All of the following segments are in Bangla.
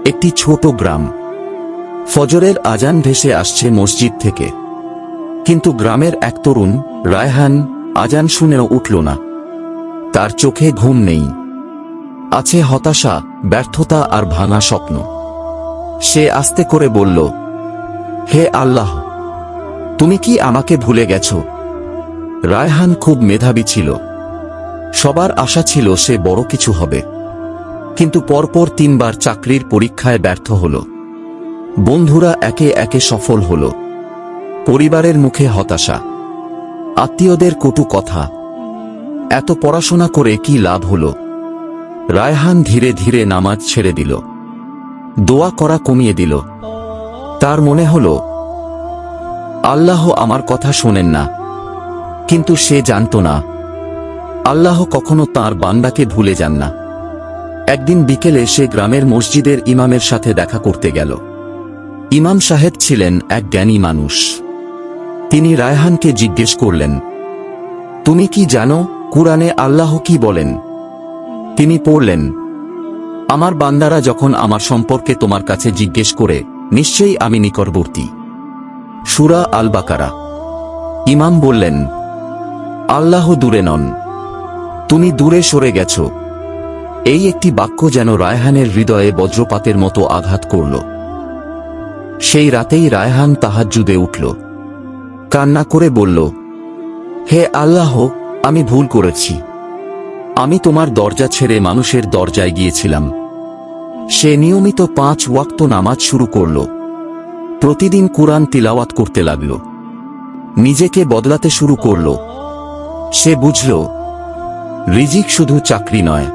একটি ছোট গ্রাম। ফজরের আজান ভেসে আসছে মসজিদ থেকে, কিন্তু গ্রামের এক তরুণ রায়হান আজান শুনেও উঠল না। তার চোখে ঘুম নেই, আছে হতাশা, ব্যর্থতা আর ভাঙা স্বপ্ন। সে আস্তে করে বলল, হে আল্লাহ, তুমি কি আমাকে ভুলে গেছ? রায়হান খুব মেধাবী ছিল। সবার আশা ছিল সে বড় কিছু হবে, কিন্তু পরপর 3 বার চাকরির পরীক্ষায় ব্যর্থ হল। বন্ধুরা একে একে সফল হল, পরিবারের মুখে হতাশা, আত্মীয়দের কটু কথা। এত পড়াশোনা করে কি লাভ হল? রায়হান ধীরে ধীরে নামাজ ছেড়ে দিল, দোয়া করা কমিয়ে দিল। তার মনে হল আল্লাহ আমার কথা শোনেন না। কিন্তু সে জানত না, আল্লাহ কখনো তাঁর বান্দাকে ভুলে যান না। একদিন বিকেলে সে গ্রামের মসজিদের ইমামের সাথে দেখা করতে গেল। ইমাম সাহেব ছিলেন এক জ্ঞানী মানুষ। তিনি রায়হানকে জিজ্ঞেস করলেন, তুমি কি জানো কুরআনে আল্লাহ কি বলেন? তিনি পড়লেন, আমার বান্দারা যখন আমার সম্পর্কে তোমার কাছে জিজ্ঞেস করে, নিশ্চয়ই আমি নিকটবর্তী। সূরা আল বাকারা। ইমাম বললেন, আল্লাহ দূরে নন, তুমি দূরে সরে গেছ। এই একটি বাক্য যেন রায়হানের হৃদয়ে বজ্রপাতের মতো আঘাত করল। সেই রাতেই রায়হান তাহাজ্জুদে উঠল, কান্না করে বলল, হে আল্লাহ, আমি ভুল করেছি। আমি তোমার দরজা ছেড়ে মানুষের দরজায় গিয়েছিলাম। সে নিয়মিত 5 ওয়াক্ত নামাজ শুরু করল। প্রতিদিন কুরআন তিলাওয়াত করতে লাগল। নিজেকে বদলাতে শুরু করল। সে বুঝল, রিজিক শুধু চাকরি নয়,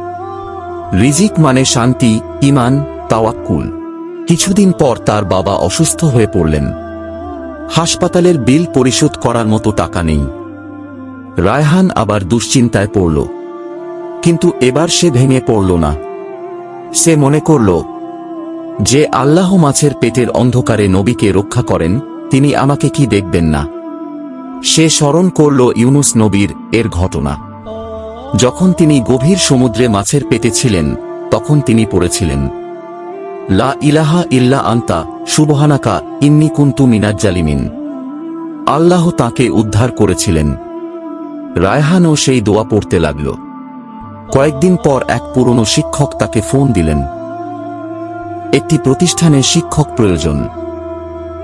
রিজিক মানে শান্তি, ঈমান, তাওয়াক্কুল। কিছুদিন পর তার বাবা অসুস্থ হয়ে পড়লেন। হাসপাতালের বিল পরিশোধ করার মতো টাকা নেই। রায়হান আবার দুশ্চিন্তায় পড়ল, কিন্তু এবার সে ভেঙে পড়ল না। সে মনে করল, যে আল্লাহ মাছের পেটের অন্ধকারে নবীকে রক্ষা করেন, তিনি আমাকে কি দেখবেন না? সে স্মরণ করল ইউনুস নবীর এর ঘটনা। যখন তিনি গভীর সমুদ্রে মাছের পেটে ছিলেন, তখন তিনি পড়েছিলেন, লা ইলাহা ইল্লা আনতা সুবহানাকা ইন্নী কুনতু মিনাজ জালিমিন। আল্লাহ তাকে উদ্ধার করেছিলেন। রায়হানও সেই দোয়া পড়তে লাগল। কয়েকদিন পর এক পুরনো শিক্ষক তাকে ফোন দিলেন। একটি প্রতিষ্ঠানে শিক্ষক প্রয়োজন।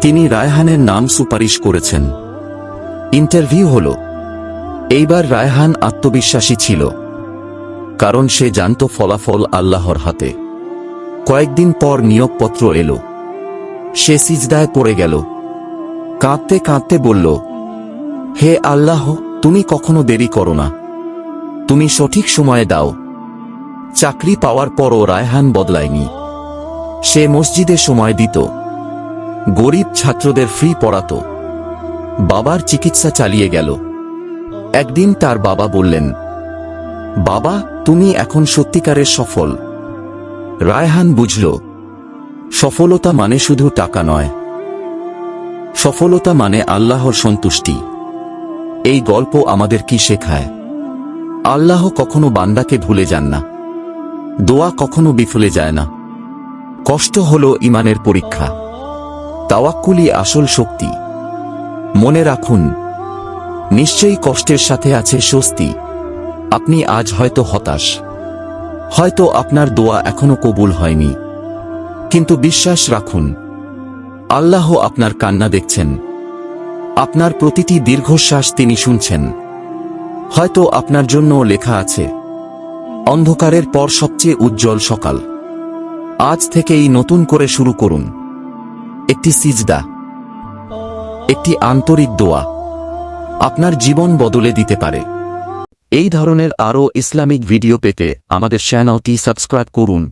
তিনি রায়হানের নাম সুপারিশ করেছেন। ইন্টারভিউ হল। এইবার রায়হান আত্মবিশ্বাসী ছিল, কারণ সে জানত ফলাফল আল্লাহর হাতে। কয়েকদিন পর নিয়োগপত্র এলো। সে সিজদায় পড়ে গেল। কাঁদতে কাঁদতে বলল, হে আল্লাহ, তুমি কখনো দেরি করো না, তুমি সঠিক সময়ে দাও। চাকরি পাওয়ার পরও রায়হান বদলায়নি। সে মসজিদে সময় দিত, গরিব ছাত্রদের ফ্রি পড়াত, বাবার চিকিৎসা চালিয়ে গেল। একদিন তার বাবা বললেন, বাবা, তুমি এখন সত্যিকারের সফল। রায়হান বুঝল, সফলতা মানে শুধু টাকা নয়, সফলতা মানে আল্লাহর সন্তুষ্টি। এই গল্প আমাদের কি শেখায়? আল্লাহ কখনো বান্দাকে ভুলে যান না। দোয়া কখনো বিফলে যায় না। কষ্ট হলো ঈমানের পরীক্ষা। তাওয়াক্কুলই আসল শক্তি। মনে রাখুন, নিশ্চয়ই কষ্টের সাথে আছে স্বস্তি। আপনি আজ হয়তো হতাশ, হয়তো আপনার দোয়া এখনো কবুল হয়নি, কিন্তু বিশ্বাস রাখুন, আল্লাহ আপনার কান্না দেখছেন। আপনার প্রতিটি দীর্ঘশ্বাস তিনি শুনছেন। হয়তো আপনার জন্য লেখা আছে, অন্ধকারের পর সবচেয়ে উজ্জ্বল সকাল। আজ থেকেই নতুন করে শুরু করুন। একটি সিজদা, একটি আন্তরিক দোয়া আপনার জীবন বদলে দিতে পারে। এই ধরনের আরও ইসলামিক ভিডিও পেতে আমাদের চ্যানেলটি সাবস্ক্রাইব করুন।